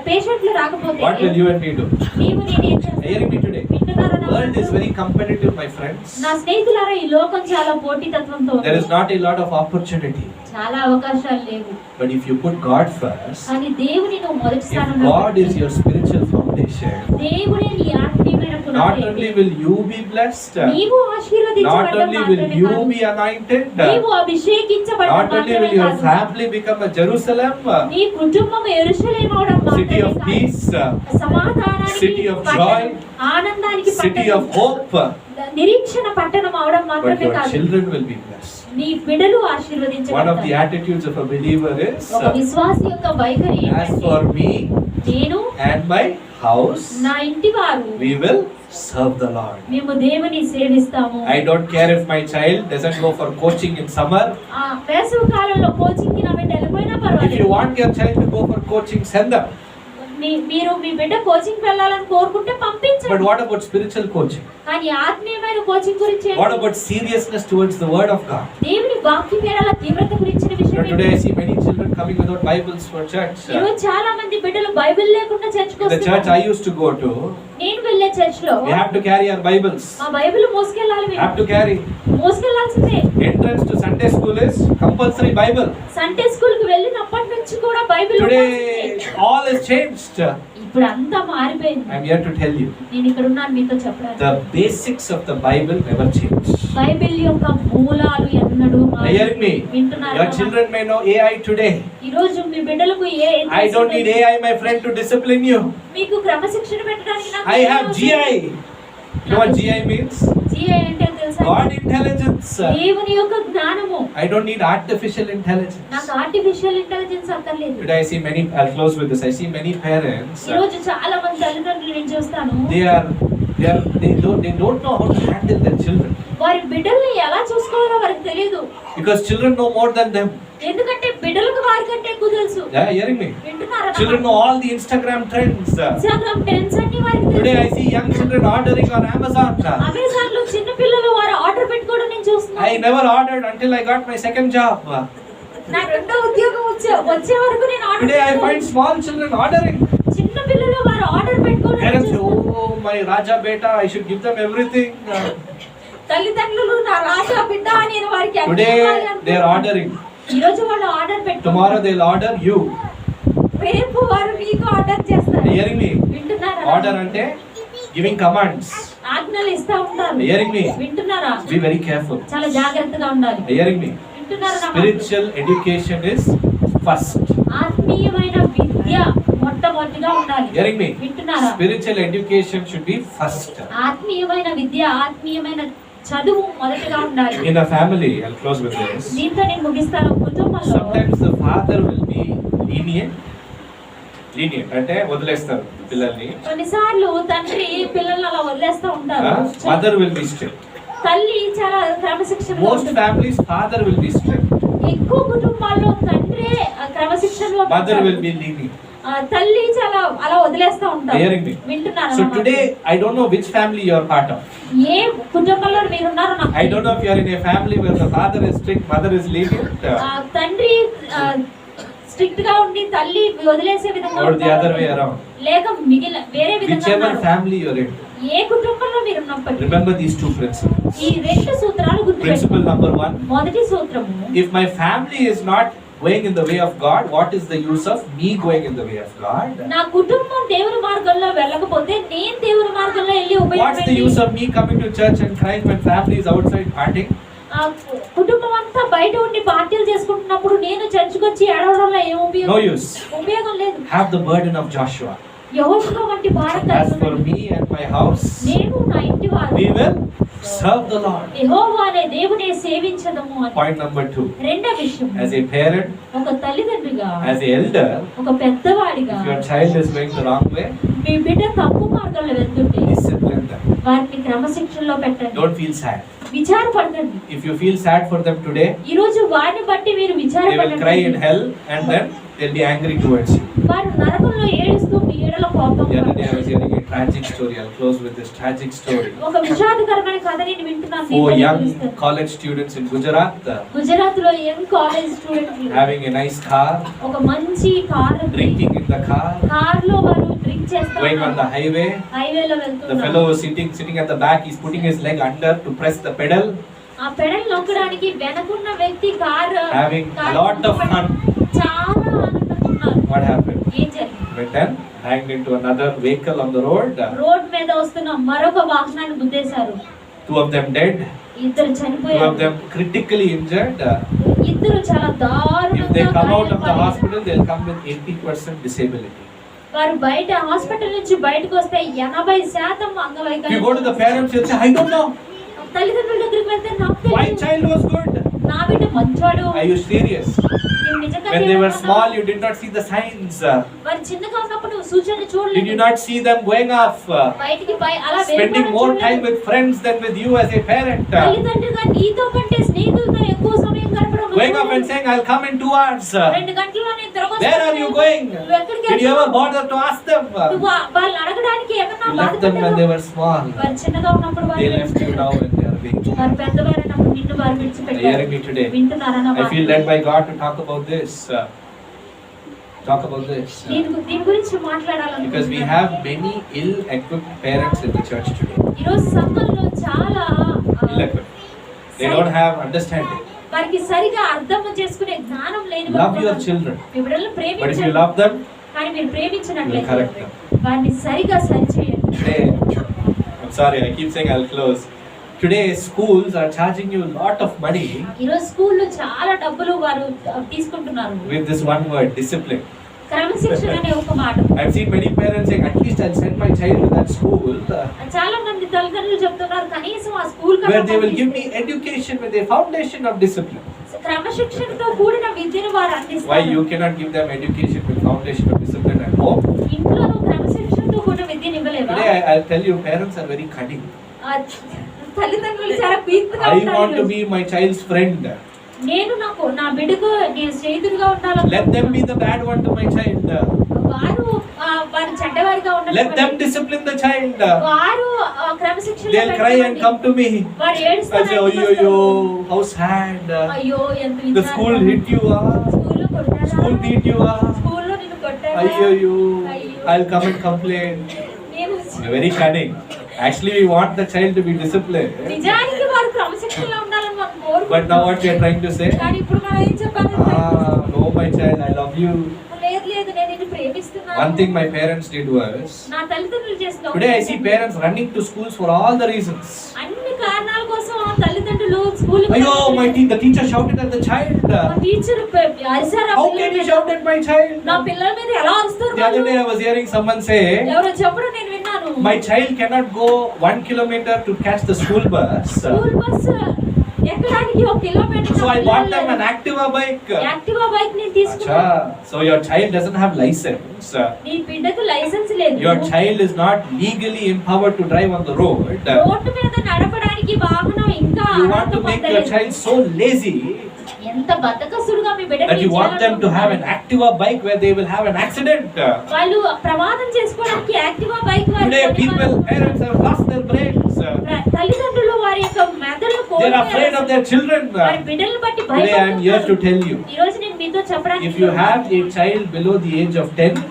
పేషెంట్లు రాకపోతే what will you and me do? నీవు నేను ఏం Are you చేస్తాను? hearing me today? వింటున్నారా నా World is మాటలు? very competitive, my friends. నా స్నేహితులారా ఈ లోకం చాలా పోటీతత్వంతో ఉంది. There is not a lot of opportunity. చాలా అవకాశాలు లేవు. But if you put God first, కానీ దేవుని నువ్వు మొదటి if స్థానంలో God is your spiritual foundation, foundation, దేవుడే నీ ఆత్మీయమైన not పునాది. only will you be blessed, నీవు not ఆశీర్వదించబడడం only will మాత్రమే you కాదు, be anointed, నీవు అభిషేకించబడడం not only మాత్రమే will your కాదు, family become a Jerusalem, నీ కుటుంబం యెరూషలేము అవడం city మాత్రమే of కాదు, peace, సమాధానానికి city of పట్టణం, joy, ఆనందానికి city పట్టణం, of hope, నిరీక్షణ పట్టణం అవడం but మాత్రమే your కాదు, children will be blessed. నీ బిడ్డలు One of the ఆశీర్వదించబడతారు. attitudes of a believer is, ఒక విశ్వాసి యొక్క వైఖరి as ఏంటంటే, for me నేను and my house, నా ఇంటి వారు we will serve the Lord. మేము దేవుని సేవిస్తాము. I don't care if my child doesn't go for coaching in summer. ఆ వేసవి కాలంలో కోచింగ్ కి నా బిడ్డ వెళ్ళిపోయినా If పర్వాలేదు. you want your child to go for coaching, send them. మీరు మీ బిడ్డ కోచింగ్ వెళ్ళాలని కోరుకుంటే But పంపించండి. what about spiritual coaching? కానీ ఆత్మీయమైన కోచింగ్ గురించి What about seriousness towards the word of God? దేవుని వాక్యం ఎడల తీవ్రత గురించిన You విషయం know, today I see many children coming without Bibles for church. ఈరోజు చాలా మంది బిడ్డలు బైబిల్ లేకుండా చర్చికి In the church I వస్తున్నారు. used to go to, నేను వెళ్ళే చర్చ్ లో we have to carry our Bibles. మా బైబిల్ మోసుకెళ్ళాలి, We have to carry. మోసుకెళ్లాల్సిందే. Entrance to Sunday school is compulsory Bible. Sunday school కి వెళ్ళినప్పటి నుంచి కూడా బైబిల్ Today ఉండాల్సిందే. all is changed. ఇప్పుడు అంతా మారిపోయింది. I am here to tell you, నేను ఇక్కడ ఉన్నాను మీతో చెప్పడానికి. the basics of the Bible never change. Bible యొక్క మూలాలు ఎన్నడూ Are you hearing me? వింటున్నారా? Your children may know AI today. ఈ రోజు మీ బిడ్డలకు I don't need AI, my friend, to discipline you. మీకు క్రమశిక్షణ పెట్టడానికి నాకు I ఏ have అవసరం GI. లేదు. You know what GI means? GI అంటే తెలుసా? God intelligence. దేవుని యొక్క జ్ఞానము. I don't need artificial intelligence. నాకు ఆర్టిఫిషియల్ ఇంటెలిజెన్స్ అక్కర్లేదు. Today I see many, I'll close with this. I see many parents. ఈ రోజు చాలా మంది తల్లిదండ్రులు నేను చూస్తాను. They don't know how to handle their children. వారి బిడ్డల్ని ఎలా చూసుకోవాలో వారికి తెలియదు. Because children know more than them. ఎందుకంటే బిడ్డలకు వారికంటే ఎక్కువ తెలుసు. Yeah, hearing me? వింటున్నారా? Children know all the Instagram trends. Instagram trends అన్ని వారికి Today తెలుసు. I see young children ordering on Amazon. Amazon లో చిన్న పిల్లలు వారు ఆర్డర్ పెట్టుకోవడం నేను చూస్తున్నాను. I never ordered until I got my second job. నా రెండో ఉద్యోగం వచ్చే వరకు నేను order Today I find small children ordering. చిన్న పిల్లలు వారు ఆర్డర్ పెట్టుకోవడం నేను Parents say, చూస్తున్నాను. oh my Raja beta, I should give them everything. తల్లిదండ్రులు నా రాజా బిడ్డ నేను వారికి అన్ని Today ఇవ్వాలి they are అనుకుంటున్నాను. ordering. ఈ రోజు వాళ్ళు ఆర్డర్ పెట్టుకుంటారు. Tomorrow they'll order you. రేపు వారు నీకు ఆర్డర్ చేస్తారు. Hearing me? వింటున్నారా? Order ante giving commands. ఆజ్ఞలు ఇస్తా ఉంటారు. Hearing me? వింటున్నారా? Be very careful. చాలా జాగ్రత్తగా ఉండాలి. Hearing me? వింటున్నారా? నా మాట? Spiritual education is first. ఆత్మీయమైన విద్య మొట్టమొదటిగా ఉండాలి. Hearing me? వింటున్నారా? Spiritual education should be first. ఆత్మీయమైన విద్య, ఆత్మీయమైన చదువు మొదటిగా ఉండాలి. In a family, I'll close with this. దీంతో నేను ముగిస్తాను. కుటుంబంలో Sometimes the father will be lenient అంటే వదిలేస్తారు పిల్లల్ని. కొన్నిసార్లు తండ్రి పిల్లల్ని అలా వదిలేస్తూ ఉంటారు. Mother will be strict. తల్లి చాలా క్రమశిక్షణ. Most families, father will be strict. ఎక్కువ కుటుంబాల్లో తండ్రి క్రమశిక్షణలో Mother will be lenient. తల్లి చాలా అలా వదిలేస్తూ ఉంటారు. Hearing me? వింటున్నారా? So today, I don't know which family you are part of. ఏ కుటుంబంలో మీరు ఉన్నారో నాకు I don't know if you are in a family where the father is strict, mother is lenient. తండ్రి స్ట్రిక్ట్ గా ఉండి తల్లి వదిలేసే విధంగా Or the ఉంటారా? other way around. లేక మిగిలిన వేరే విధంగా Whichever ఉన్నారా? family you are in. ఏ కుటుంబంలో మీరు ఉన్నప్పటికీ Remember these two principles. ఈ రెండు సూత్రాలు Principle గుర్తుపెట్టుకోండి. number 1. మొదటి సూత్రము, If my family is not going in the way of God, what is the use of me going in the way of God? నా కుటుంబం దేవుని మార్గంలో వెళ్ళకపోతే నేను దేవుని మార్గంలో వెళ్ళి What's the use of me coming to church and crying when family is outside partying? కుటుంబం అంతా బయట ఉండి పార్టీలు చేసుకుంటున్నప్పుడు నేను చర్చికి వచ్చి ఏడవడంలో ఏం No ఉపయోగం? use. ఉపయోగం లేదు. Have the burden of Joshua. యెహోషువ వంటి భారం As for కలిగి me and my house, నేను నా ఇంటి వారు we will serve the Lord. యెహోవా అనే దేవుని సేవించదము అని. Point number 2. రెండో విషయం, As a parent, ఒక తల్లిదండ్రిగా, as an elder, ఒక పెద్దవాడిగా, if your child is going the wrong way, మీ బిడ్డ తప్పు మార్గంలో వెళ్తుంటే discipline them. వారిని క్రమశిక్షణలో పెట్టండి. Don't feel sad. విచారపడకండి. If you feel sad for them today, ఈ రోజు వారిని బట్టి మీరు they will cry in విచారపడండి. hell and then they'll be angry towards you. వారు నరకంలో ఏడుస్తూ మీ ఏడల కోపం. The other day I was hearing a tragic story. I'll close with this tragic story. ఒక విషాదకరమైన కథ నేను వింటున్నాను. 4 దీంతో young తెలుస్తుంది. college students in Gujarat Gujarat లో young college students having a nice car, ఒక మంచి car drinking in the car, లో వారు డ్రింక్ చేస్తా going on the highway. హైవేలో The వెళ్తున్నారు. fellow was sitting at the back. He's putting his leg under to press the pedal, ఆ పెడల్ నొక్కడానికి వెనకున్న వ్యక్తి car having a lot of fun. చాలా ఆనందంగా ఉన్నారు. What happened? ఏం జరిగింది? Number 10, banged into another vehicle on the road. Road మీద వస్తున్న మరొక వాహనాన్ని గుద్దేశారు. 2 of them dead. ఇద్దరు 2 of చనిపోయారు. them critically injured. ఇద్దరు చాలా If they దారుణంగా come out of the గాయపడ్డారు. hospital, they'll come with 80% disability. వారు బయట హాస్పిటల్ నుంచి బయటకు వస్తే 80% If అంగవైకల్యం. you go to the parents, you'll say, I don't know. తల్లిదండ్రుల దగ్గరికి వెళ్తే నాకు My తెలియదు. child was good. నా బిడ్డ మంచోడు. Are you serious? నువ్వు నిజంగా When they were దేవుడు small, you did not see the signs. వారు చిన్నగా ఉన్నప్పుడు నువ్వు సూచనలు Did చూడలేదు. you not see them going off? బయటికి అలా Spending వెళ్ళిపోవడం more time చూడలేదు. with friends than with you as a parent. తల్లిదండ్రులుగా నీతో కంటే స్నేహితులతో ఎక్కువ సమయం గడపడం నువ్వు Going off and చూడలేదు. saying, I'll come in 2 hours. 2 గంటల్లో నేను తిరిగి వస్తాను. Where are you going? నువ్వు ఎక్కడికి Did you ever వెళ్తున్నావు? bother to ask them? నువ్వు వాళ్ళని అడగడానికి ఏమన్నా You left them when they were small. వారు చిన్నగా ఉన్నప్పుడు They వారు left you now when they are big. వారు పెద్దవారైనప్పుడు నిన్ను వారు Are you విడిచిపెట్టారు. hearing me today? వింటున్నారా నా I మాట? feel led by God to talk about this. Talk about this. దీని గురించి Because we మాట్లాడాలనుకుంటున్నాను. have many ill-equipped parents in the church today. ఈరోజు సంఘంలో చాలా Ill-equipped. They don't have understanding. వారికి సరిగా అర్థం చేసుకునే జ్ఞానం లేని వారు Love your ఉన్నారు. children. మీ బిడ్డలను But if you ప్రేమించండి. love them, కానీ మీరు you will ప్రేమించినట్లయితే correct them. వారిని సరిగా సరిచేయండి. Today, I'm sorry, I keep saying I'll close. Today, schools are charging you a lot of money ఈరోజు స్కూల్లో చాలా డబ్బులు వారు తీసుకుంటున్నారు. with this one word, discipline. క్రమశిక్షణ అనే ఒక మాట. I've seen many parents saying, at least I'll send my child to that school చాలా మంది తల్లిదండ్రులు చెప్తున్నారు కనీసం ఆ school where they will give me education with a foundation of discipline. క్రమశిక్షణతో కూడిన విద్యను వారు Why అందిస్తారు. you cannot give them education with foundation of discipline at home? ఇంట్లో నువ్వు క్రమశిక్షణతో కూడిన విద్యను ఇవ్వలేవా? Today, I'll tell you, parents are very cunning. ఆ తల్లిదండ్రులు చాలా పీక్గా I ఉంటారు want to ఈరోజు. be my child's friend. నేను నా బిడ్డకు నేను స్నేహితుడిగా ఉండాలి. Let them be the bad one to my child. వారు చెడ్డవారిగా Let them ఉండాలి. discipline the child. వారు క్రమశిక్షణ They'll cry and come to me. వారు I'll ఏడుస్తారు. say, oh, yo, how sad. అయ్యో ఎంత The school hit you. స్కూల్లో కొట్టారా? School beat you. స్కూల్లో నిన్ను కొట్టారా? Ayyo, అయ్యో. I'll come and complain. నేను They're very cunning. Actually, we want the child to be disciplined. నిజానికి వారు క్రమశిక్షణలో ఉండాలని మనం కోరుకుంటున్నాం. But now what we are trying to say? కానీ ఇప్పుడు మనం ఏం చెప్పాలి? No, my child, I love you. లేదు నేను నిన్ను ప్రేమిస్తున్నాను. One thing my parents did was, నా తల్లిదండ్రులు చేసిన today I see parents running to schools for all the reasons. అన్ని కారణాల కోసం తల్లిదండ్రులు స్కూల్కి Ayyo, the teacher shouted at the child. Teacher అరిసారు How can you shout at my child? నా పిల్లల మీద ఎలా అరుస్తారు The other day I was hearing someone say, ఎవరో చెప్పడం నేను విన్నాను. my child cannot go 1 kilometer to catch the school bus. School bus ఎక్కడానికి 1 kilometre So I bought them an Activa bike. Activa bike నేను తీసుకున్నాను. Acha, so your child doesn't have license. నీ బిడ్డకు లైసెన్స్ లేదు. Your child is not legally empowered to drive on the road. Road మీద నడపడానికి వాహనం ఇంకా You want to make your child so lazy ఎంత బతకసుడుగా మీ బిడ్డని that you want them to have an Activa bike where they will have an accident. వాళ్ళు ప్రమాదం చేసుకోవడానికి Activa bike Today parents have lost their brains. తల్లిదండ్రులు వారి యొక్క మెదడును They are afraid of their children. వారి బిడ్డలను బట్టి Today I am here to tell you, ఈ రోజు నేను మీతో చెప్పడానికి if you have a child below the age of 10,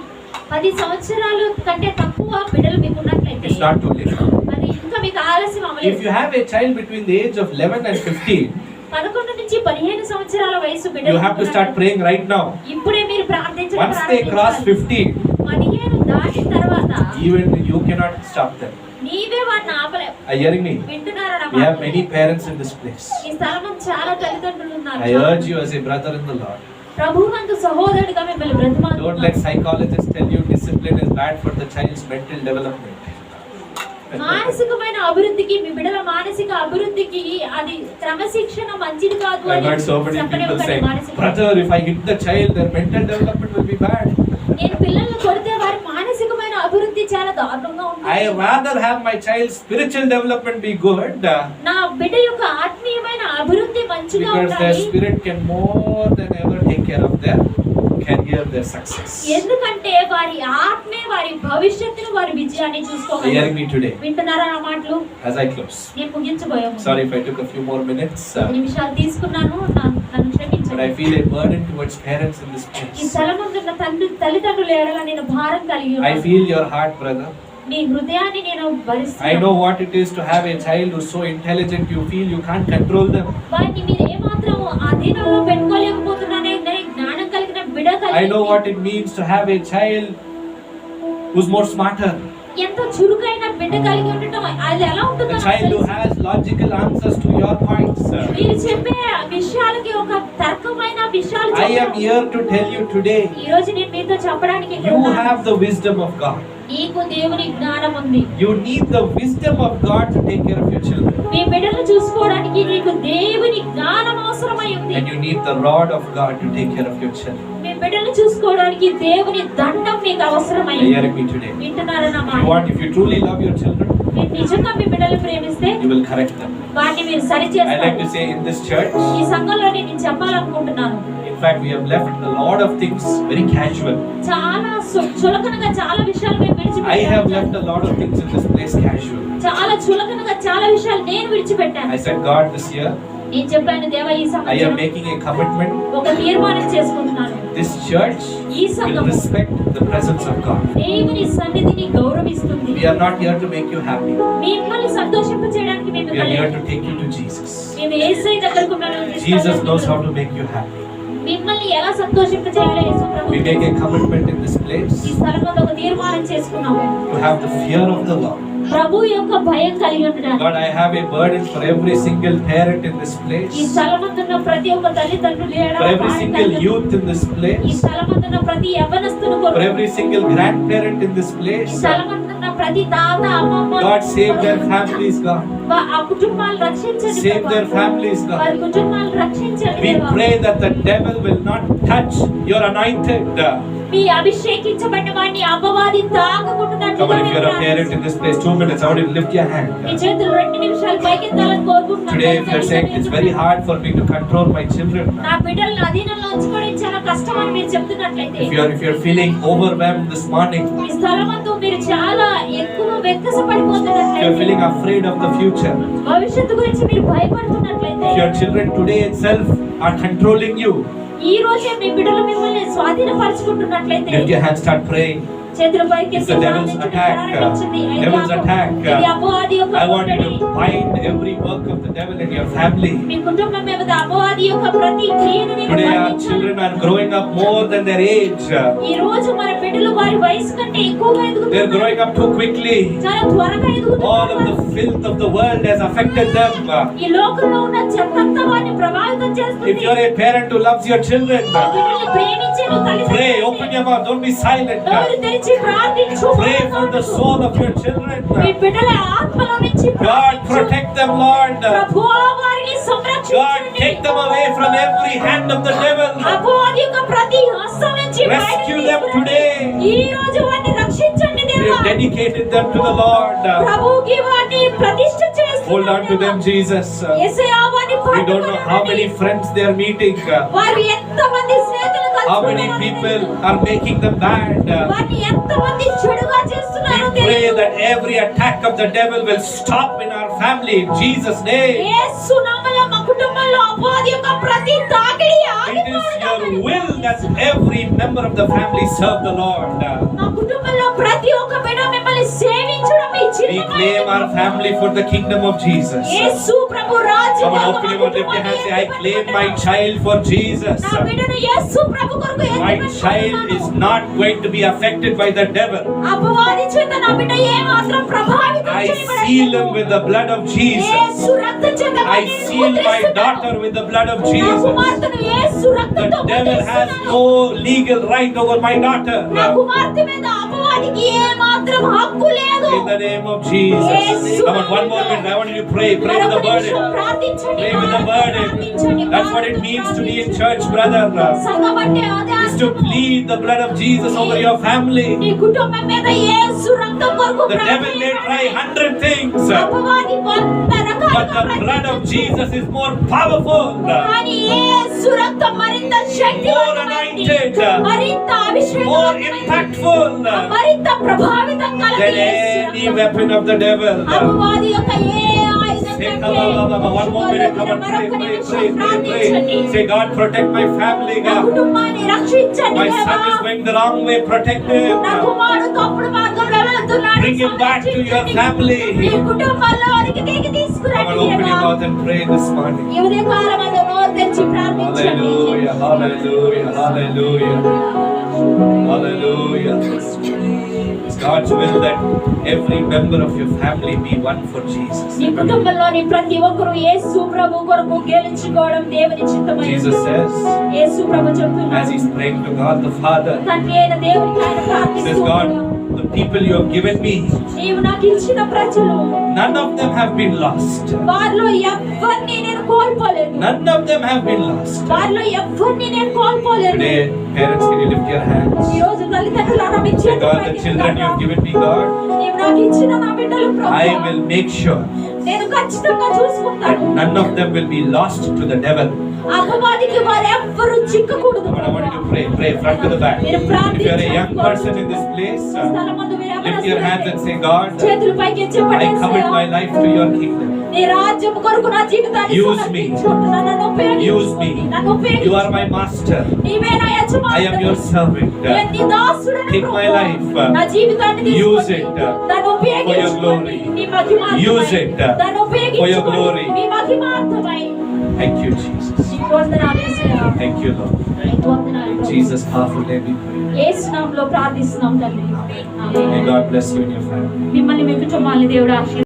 10 సంవత్సరాలు కంటే తక్కువ బిడ్డలు మీకు ఉన్నట్లయితే it's not too late. అది ఇంకా మీకు ఆలస్యం If అవ్వలేదు. you have a child between the age of 11 and 15, 11 నుంచి 15 సంవత్సరాల వయసు you బిడ్డలు have to start praying right now. ఇప్పుడే మీరు ప్రార్థించడం Once they cross 15, 15 దాటిన తర్వాత even you cannot stop them. నీవే వారిని ఆపలేవు. Are you hearing me? వింటున్నారా నా We have మాట? many parents in this place. ఈ స్థలంలో చాలా తల్లిదండ్రులు ఉన్నారు. I urge you as a brother in the Lord, ప్రభువునందు సహోదరుడిగా మిమ్మల్ని don't let బ్రతిమాలుతున్నాను. psychologists tell you discipline is bad for the child's mental development. మానసికమైన అభివృద్ధికి మీ బిడ్డల మానసిక అభివృద్ధికి అది క్రమశిక్షణ మంచిది కాదు I've అని heard so many people చెప్పనివ్వకండి. saying, మానసిక brother, if I hit the child, their mental development will be bad. నేను పిల్లల్ని కొడితే వారి మానసికమైన అభివృద్ధి చాలా దారుణంగా ఉంటుంది. I rather have my child's spiritual development be good, నా బిడ్డ యొక్క ఆత్మీయమైన అభివృద్ధి మంచిగా because their ఉండాలి. spirit can more than ever take care of their career, their success. ఎందుకంటే వారి ఆత్మే వారి భవిష్యత్తును వారి విజయాన్ని Are you చూసుకోగలరు. hearing me today? వింటున్నారా నా మాటలు? As I close. నేను ముగించబోయాను. Sorry if I took a few more minutes, 10 నిమిషాలు తీసుకున్నాను. నన్ను but I క్షమించండి. feel a burden towards parents in this ఈ place. స్థలమందున్న తల్లిదండ్రుల ఎడల నేను భారం కలిగి I ఉన్నాను. feel your heart, brother. మీ హృదయాన్ని నేను I భరిస్తున్నాను. know what it is to have a child who's so intelligent you feel you can't control them. వారిని మీరు ఏమాత్రం అధీనంలో పెట్టుకోలేకపోతున్నానే జ్ఞానం కలిగిన బిడ్డ I know what it means to have a child Who's more smarter? ఎంత చురుకైన బిడ్డ కలిగి ఉండటం అది ఎలా The ఉంటుందో నాకు child who తెలుసు. has logical answers to your points. మీరు చెప్పే విషయాలకి ఒక తర్కమైన విషయాలు I am చెప్పడం. here to tell you today, ఈ రోజు నేను మీతో చెప్పడానికి ఇక్కడ you ఉన్నాను. have the wisdom of God. నీకు దేవుని జ్ఞానం ఉంది. You need the wisdom of God to take care of your children. మీ బిడ్డలను చూసుకోవడానికి నీకు దేవుని జ్ఞానం అవసరమై ఉంది. And you need the rod of God to take care of your children. మీ బిడ్డలను చూసుకోవడానికి దేవుని దండం మీకు అవసరమై Are you ఉంది. hearing me today? వింటున్నారా నా If you మాట? if you truly love your children, మీరు నిజంగా మీ బిడ్డలను ప్రేమిస్తే you will correct them. వాటిని మీరు సరి I like to చేస్తారు. say in this church, ఈ సంఘంలో నేను చెప్పాలనుకుంటున్నాను, in fact, we have left a lot of things very casual. చాలా చులకనగా చాలా విషయాలు మేము I have విడిచిపెట్టాము. left a lot of things in this place casual. చాలా చులకనగా చాలా విషయాలు నేను విడిచిపెట్టాను. I said, God, this year, నేను చెప్పాను, దేవా ఈ I am సంవత్సరం making a commitment. ఒక తీర్మానం చేసుకుంటున్నాను. This church ఈ will సంఘం respect the presence of God. దేవుని సన్నిధిని గౌరవిస్తుంది. We are not here to make you happy. మిమ్మల్ని సంతోషింప చేయడానికి మేము We are here ఇక్కడ to take you to Jesus. మేము యేసయ్య దగ్గరకు మిమ్మల్ని Jesus knows how తీసుకెళ్ళాలి. to make you happy. మిమ్మల్ని ఎలా సంతోషింప చేయాలో యేసు ప్రభు We make a commitment in this place ఈ స్థలంలో ఒక తీర్మానం చేసుకున్నాము. to have the fear of the Lord. ప్రభు యొక్క భయం కలిగి ఉండడానికి. Lord, I have a burden for every single parent in this ఈ place, స్థలమందున్న ప్రతి ఒక్క తల్లిదండ్రులు ఏడా for every భార్య single తల్లిదండ్రులు, youth in this ఈ place, స్థలమందున్న ప్రతి యవ్వనస్తుని for కొరకు, every single grandparent in this ఈ place. స్థలమందున్న ప్రతి తాత అమ్మమ్మ God, save their కొరకు, families, God. ఆ కుటుంబాలు రక్షించండి Save దేవా. their families, God. వారి కుటుంబాలు రక్షించండి We దేవా. pray that the devil will not touch your anointed. మీ అభిషేకించబడిన వాడిని అపవాది తాకకుంటున్నట్లుగా Come on, if మేము you're a parent in this place, 2 minutes, I want you to lift your me hand. చేతులు 2 నిమిషాలు పైకెత్తాలని కోరుకుంటున్నాను. Today, if you're saying it's very hard for me to control my children, నా బిడ్డలను అధీనంలో ఉంచుకోవడం చాలా కష్టం అని మీరు చెప్తున్నట్లయితే, if you're feeling overwhelmed this morning, ఈ స్థలమందు మీరు చాలా ఎక్కువ if you're వ్యక్తపడిపోతున్నట్లయితే, feeling afraid of the future, భవిష్యత్తు గురించి మీరు భయపడుతున్నట్లయితే, if your children today itself are controlling you, ఈ రోజే మీ బిడ్డలు మిమ్మల్ని స్వాధీనపరుచుకుంటున్నట్లయితే, lift your hands, start praying. చేతులు పైకెత్తి It's the devil's ప్రార్థించడం attack. ప్రారంభించండి. Devil's attack. ఇది అపవాది యొక్క I want you ముట్టడి. to bind every work of the devil in your family. మీ కుటుంబం మీద అపవాది యొక్క ప్రతి క్రియను మీరు Today our బంధించాలి. children are growing up more than their age. ఈ రోజు మన బిడ్డలు వారి వయసు కంటే ఎక్కువగా They're ఎదుగుతున్నారు. growing up too quickly. చాలా త్వరగా All of ఎదుగుతున్నారు. the filth of the world has affected them. ఈ లోకంలో ఉన్న చెత్తంతా వారిని ప్రభావితం చేస్తుంది. If you're a parent who loves your children, మీ బిడ్డల్ని ప్రేమించే నువ్వు pray, open తల్లిదండ్రులు your mouth, don't be silent. నోరు తెరిచి ప్రార్థించు. Pray for the soul of your children. మీ బిడ్డల ఆత్మలో నుంచి God, ప్రార్థించు. protect them, Lord. ప్రభువా వారిని God, సంరక్షించండి. take them away from every hand of the devil. అపవాది యొక్క ప్రతి హస్తం నుంచి Rescue బయటకు them తీసుకురండి. today. ఈ రోజు వారిని రక్షించండి We దేవా. have dedicated them to the Lord. ప్రభువుకి వారిని ప్రతిష్ఠ చేస్తున్నాం Hold on to them, దేవా. Jesus. యేసయ్యా వారిని We don't know how పట్టుకొని many friends they are meeting, వారు ఎంతమంది స్నేహితులు how many కలుసుకున్నారో people తెలియదు. are making them bad. వారిని ఎంతమంది చెడుగా We చేస్తున్నారో pray తెలియదు. that every attack of the devil will stop in our family in Jesus' name. యేసు నామములో మా కుటుంబంలో అపవాది యొక్క ప్రతి తాకిడి It is your will that every member of the family serve the Lord. మా కుటుంబంలో ప్రతి ఒక్క బిడ్డ మిమ్మల్ని సేవించడం మీ We claim our family for the kingdom of Jesus. యేసు ప్రభు రాజ్యం Come on, కొరకు open మా your mouth, lift your కుటుంబాన్ని hands, say, I claim ఏర్పరచుకుంటున్నాను. my child for Jesus. నా బిడ్డను యేసు ప్రభు కొరకు My child ఏర్పరచుకుంటున్నాను. is not going to be affected by the devil. అపవాది చేత నా బిడ్డ ఏమాత్రం ప్రభావితం I చేయబడలేదు. seal him with the blood of Jesus. యేసు రక్తం చేత I వారిని seal my ముద్రిస్తున్నాను. daughter with the blood of నా Jesus. కుమార్తెను యేసు The రక్తంతో devil has ముద్రిస్తున్నాను. no legal right over my daughter. నా కుమార్తె మీద అపవాదికి ఏమాత్రం హక్కు లేదు. In the name of Jesus. Come on, one more minute. I want you to pray. Pray with the మరొక నిమిషం burden. ప్రార్థించండి. Pray with the burden. That's what it means to be in church, brother. సంఘం అంటే అదే Is to plead the blood of Jesus over your family. నీ కుటుంబం మీద యేసు రక్తం కొరకు The devil may try 100 things, అపవాది 100 రకాలుగా but the blood of Jesus is more powerful. కానీ యేసు రక్తం మరింత శక్తివంతమైనది, More anointed, మరింత more అభిషేకమైనది, impactful మరింత ప్రభావితం than కలది యేసు any రక్తం. weapon of the devil. అపవాది యొక్క ఏ ఆయుధం Say, కంటే one more minute, come on, pray, మరొక pray, నిమిషం pray, pray, ప్రార్థించండి. pray. Say, God, protect my family, నా God. కుటుంబాన్ని రక్షించండి My దేవా. son is going the wrong way, protect him. నా కుమారుడు తప్పుడు మార్గంలో వెళ్తున్నాడు, Bring him back to your సంరక్షించండి. family. మీ కుటుంబంలో వారికి తిరిగి Come తీసుకురండి on, open your దేవా. mouth and pray this morning. ఈ ఉదయ కాలమందు నోరు తెరిచి ప్రార్థించండి. Hallelujah, hallelujah, hallelujah, hallelujah. Praise God. God's will that every member of your family be one for Jesus. నీ కుటుంబంలోని ప్రతి ఒక్కరు యేసు ప్రభు కొరకు గెలుచుకోవడం దేవుని చిత్తమై Jesus says, యేసు ప్రభు as చెప్తున్నాడు he's praying to God the Father, తండ్రి అయిన దేవునికి ఆయన says, ప్రార్థిస్తూ God, the people you have given me, నీవు నాకు ఇచ్చిన ప్రజలు none of them have been lost. వారిలో ఎవ్వరిని నేను కోల్పోలేదు None of them have been lost. వారిలో ఎవ్వరిని నేను కోల్పోలేదు Today, parents, can you lift your hands? ఈ రోజు తల్లిదండ్రులారా మీ Say, చేతులు God, the పైకి children you have given me, God, నీవు నాకు ఇచ్చిన నా బిడ్డలు I ప్రభువా will make sure నేను ఖచ్చితంగా that చూసుకుంటాను none of them will be lost to the devil. అపవాదికి వారెవ్వరూ చిక్కకూడదు But I want you to pray front to the back. మీరు If you are a ప్రార్థించండి young person in this place, స్థలమందు మీరు lift your hands and ఎవరైనా say, God, చేతులు పైకి ఎత్తి I పడేసి commit my life to your kingdom. నీ రాజ్యం కొరకు నా జీవితాన్ని Use me. సమర్పించుకుంటున్నా. నన్ను Use me. ఉపయోగించుకోండి. నన్ను You are my ఉపయోగించుకోండి. master. నీవే నా I యజమానుడు. am your servant. నేను నీ దాసుడను Take my ప్రభువా. life. నా జీవితాన్ని Use తీసుకోండి. it నన్ను ఉపయోగించుకోండి. glory. నీ మహిమార్థమై. Use it నన్ను for your ఉపయోగించుకోండి. glory. నీ మహిమార్థమై. Thank you, Jesus. నీకు వందనాలు యేసయ్యా. Thank you, Lord. నీకు వందనాలు In ప్రభువా. Jesus' powerful name we pray. యేసు నామములో ప్రార్థిస్తున్నాం తండ్రి. May amen. God bless you and your family. మిమ్మల్ని మీ కుటుంబాన్ని దేవుడు ఆశీర్వదించును.